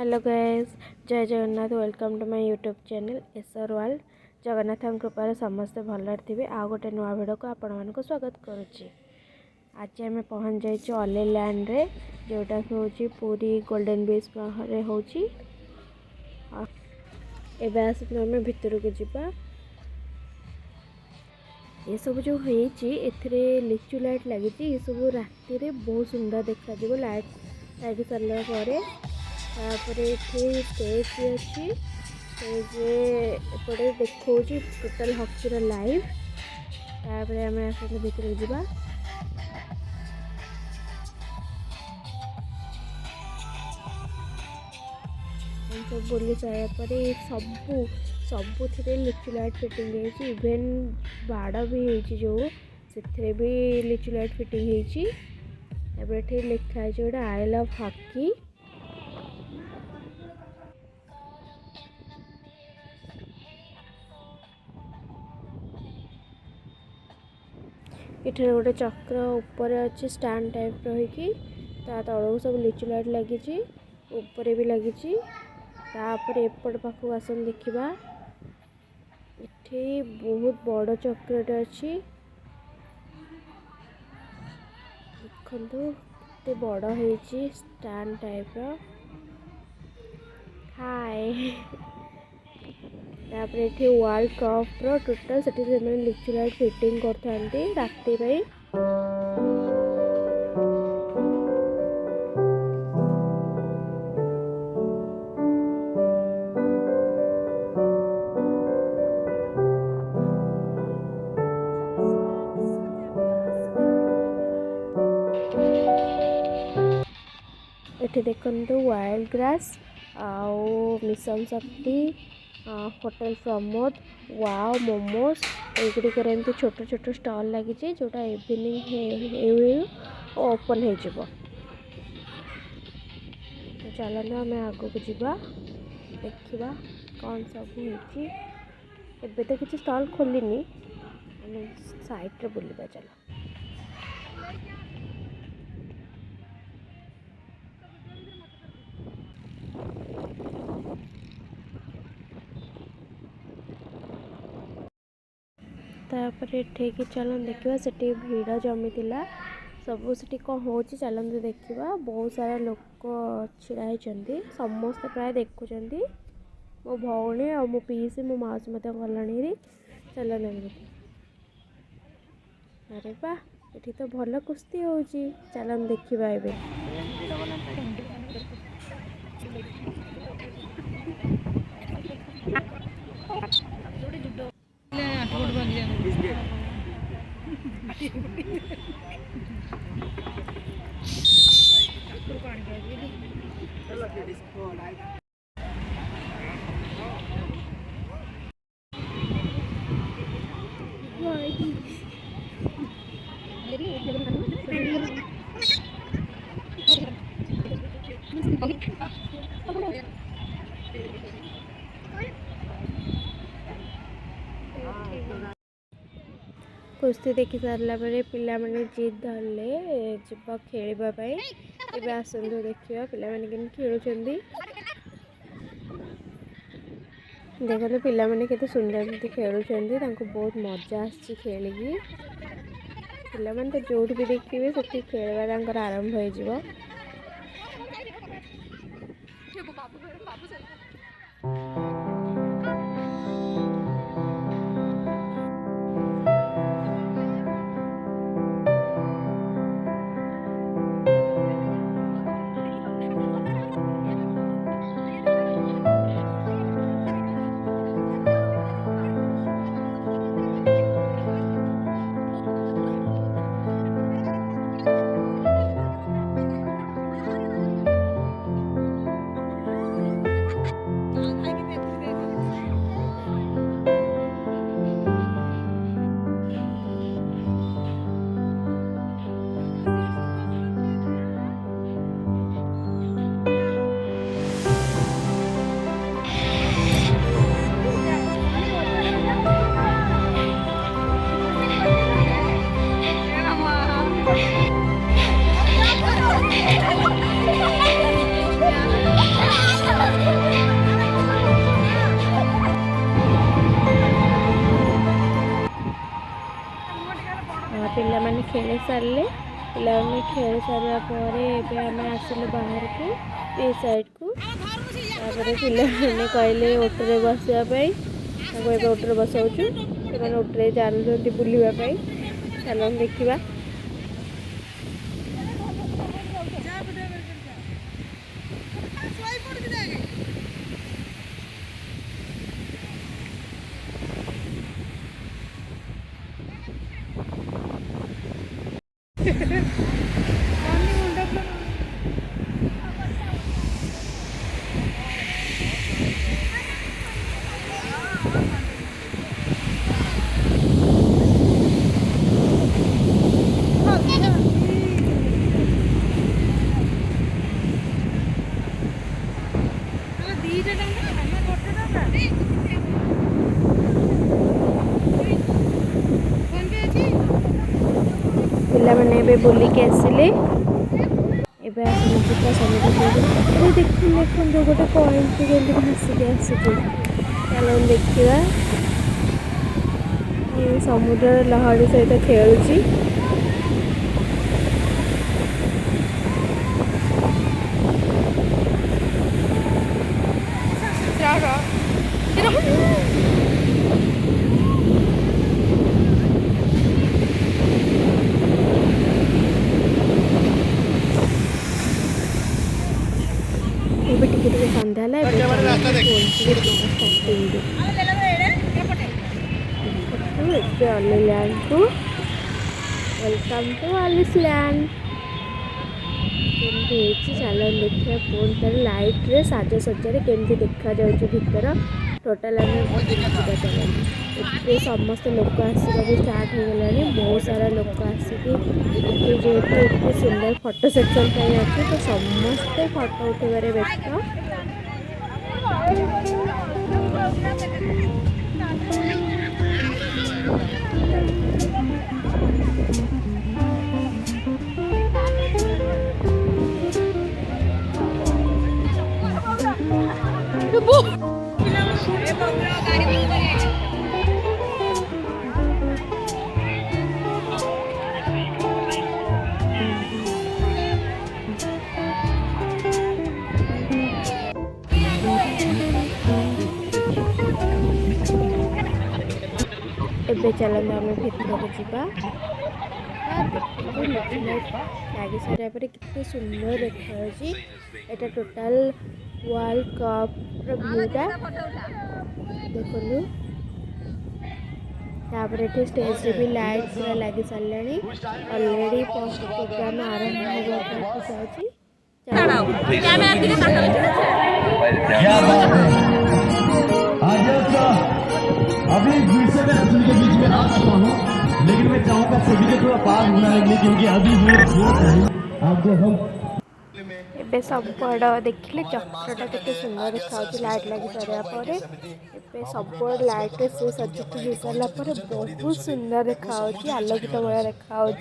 Hello guys, जय Jagannath. Welcome to my YouTube channel SR world. Jagannath कृपार समस्ते भल थे। आ गोटे नुआ भिड को आपण मानक स्वागत करुच्ची। आज आम पहुँच जाइए ऑलीलैंड रे, जोटा हूँ पूरी गोल्डन बीच होची। एबे आसिक आम भितर को जीवा। ये सब जो होती लिचु लाइट लगी, ये सब राति रे बहुत सुंदर देखा लाइट लगी सारा पर स्टेज भी अच्छी। स्टेज एपटे देखा टोटाल हकीर लाइव। तापर आम आस भितर जावा। सब बुली सारापर सबू सबुथ लिचु लाइट फिटिंग है। इवेन बाड़ भी है जो से भी लिचु लाइट फिटिंग है। लिखा है गोटे आई लव हकी। इधर गोटे चक्र ऊपर अच्छे स्टैंड टाइप रही तलू सब लिचु लाइट लगी, ऊपर भी लगी। एपट पाख आसन देखा, ये बहुत बड़ चक्र अच्छी। देखो केते बड़ है स्टैंड टाइप हाय। तापर वर्ल्ड कप टोटाल से लिचु लाइट फिटिंग करते राति पाई। ये देखते वाइल्ड ग्रास आउ मिशन शक्ति होटल प्रमोद वाओ मोमोज एगुड़िकर एमती छोट छोट स्टॉल लगी जोटा इवनिंग ओपन हो। चलना आम आग को जीवा देखा कौन सब हो। तो किसी स्टॉल खोलनी साइड रे बुलवा। चलो तापर ठीक चलन देखा से भिड़ जमी सब से कौन हो चलते देखा। बहुत सारा लोक छिड़ा समस्ते प्राय देखुं। मो भौणी आ मो पीसी मो माउसी मत गलाणी। चलन अरे बा ये तो भल कुस्ती हो। चलन देखा ए कुस्ती देखी सारा पिला माने जिद धरले जीवा खेलवाई। आसतु देखा पे खेलुं। देखो पिला माने केते सुंदर खेलुं। बहुत मजा आसी खेलिकी। पिला माने तो जोट भी देखिए से खेलवा आरंभ हो। खेल सारे पिलाने खेल सारा आम आसिलु बाहर को ये साइड को पिलाने कहले ओटरे बसापी ओटरे बसाऊँ से ओटरे चलते बुलवाई चल देखा पिला मैंने बुलिक आसिले समुद्र देख जो गोटे पॉइंट भासिक आसुच चल देखा समुद्र लहड़ी सहित खेलुची सन्ध्या लैंड को वेलकम टू ऑलिस लैंड चल देखिए फोन तर लाइट रे साजसज्जा केमती देखा जाऊँ भीतर टोटाल आम चलते समस्त लोक आसवा भी स्टार्ट हो गलानी बहुत सारा लोक आसिक जेहेतु इतने सुंदर फोटो सेक्शन अच्छे तो समस्ते फोटो उठेबार व्यस्त एबे चलते आम भीतर को जावा लगे सारा कितने सुंदर देखा यहाँ टोटाल वर्ल्ड कप भ्यूटा देखु तापर ये स्टेज रे भी लाइट पूरा लगी सारे ऑलरेडी प्रोग्राम आरंभ अभी दूसरे में रसूल के बीच में आ सकता हूँ लेकिन मैं चाहूँगा सभी के थोड़ा पास होना लगने क्योंकि अभी आप जो हम ए सबुआड़ देखिले चक्रटा के सुंदर देखा लाइट लगी सारापर ए सबुआड़ लाइट से सज्जित हो सारा बहुत सुंदर देखा आलोकित भाया देखा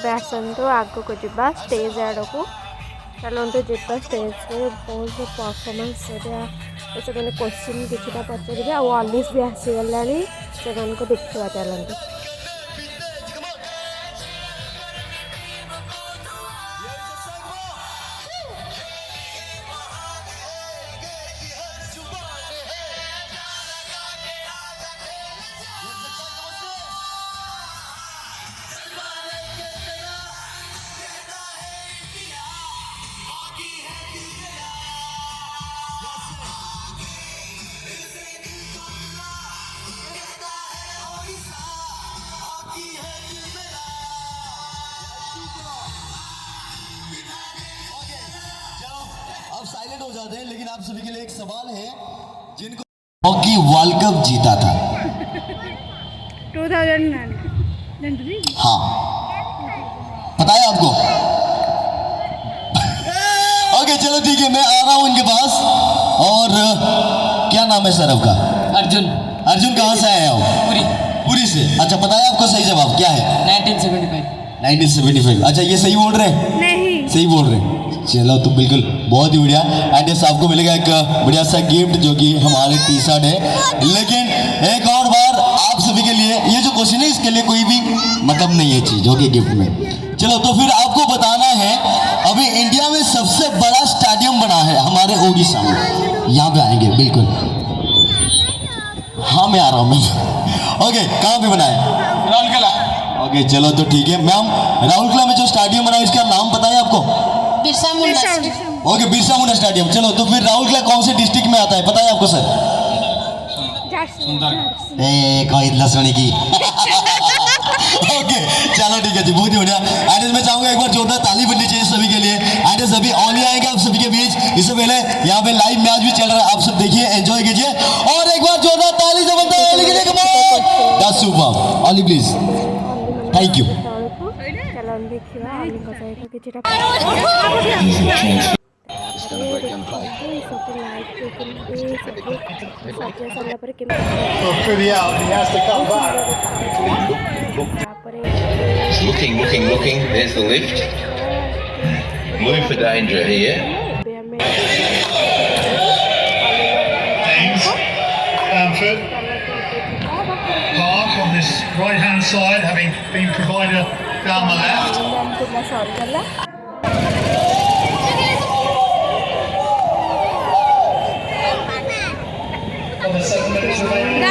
आसतु आग को जा स्टेज आड़ को चलते जा स्टेज बहुत परफॉर्मेंस से क्वेश्चन किटा पचारे ऑलिस भी आसीगला से देखा चलते साइलेंट हो जाते हैं लेकिन आप सभी के लिए एक सवाल है जिनको हॉकी वर्ल्ड कप जीता था 2009 हाँ पता है आपको ओके चलो ठीक है मैं आ रहा हूँ इनके पास और क्या नाम है सर आपका अर्जुन अर्जुन कहाँ से आए हो पूरी पूरी से अच्छा पता है आपको सही जवाब क्या है 1975 1975 अच्छा ये सही बोल रहे हैं नहीं सही बोल रहे हैं चलो तो बिल्कुल बहुत ही बढ़िया। एंड यस आपको मिलेगा एक बढ़िया सा गिफ्ट जो कि हमारे टी शर्ट है। लेकिन एक और बार आप सभी के लिए ये जो क्वेश्चन है इसके लिए कोई भी मतलब नहीं है चीज होगी गिफ्ट में। चलो तो फिर आपको बताना है अभी इंडिया में सबसे बड़ा स्टेडियम बना है हमारे ओडिशा में। यहाँ पे आएंगे बिल्कुल। हाँ मैं आ रहा हूँ मैं। ओके कहाँ पे बना है? राहुल किला। ओके चलो तो ठीक है मैम। राहुल किला में जो स्टेडियम बना है इसका नाम पता है आपको? बिरसा मुंडा। Okay Birsa Munda stadium. चलो तो फिर राहुल किला कौन से डिस्ट्रिक्ट में आता है पता है आपको सर? कोई इतना सुनी की। ओके चलो ठीक है जी बहुत ही बढ़िया। एंड मैं चाहूंगा एक बार जोरदार ताली बजनी चाहिए सभी के लिए। एंड सभी ऑल आएंगे आप सभी के बीच। इससे पहले यहाँ पे लाइव मैच भी चल रहा है आप सब देखिए एंजॉय कीजिए और एक बार जोरदार ताली से बनता है ओली के लिए। Come on that's super Ollie please thank you. चलो देखिए ओली को सहित किछटा Looking. There's the lift. Move for danger here. James Bamford. Park on this right hand side, having been provided down the left. On the 7 minutes remaining.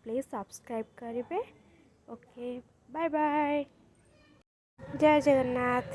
Please subscribe करेंगे। Okay bye bye. जय जगन्नाथ।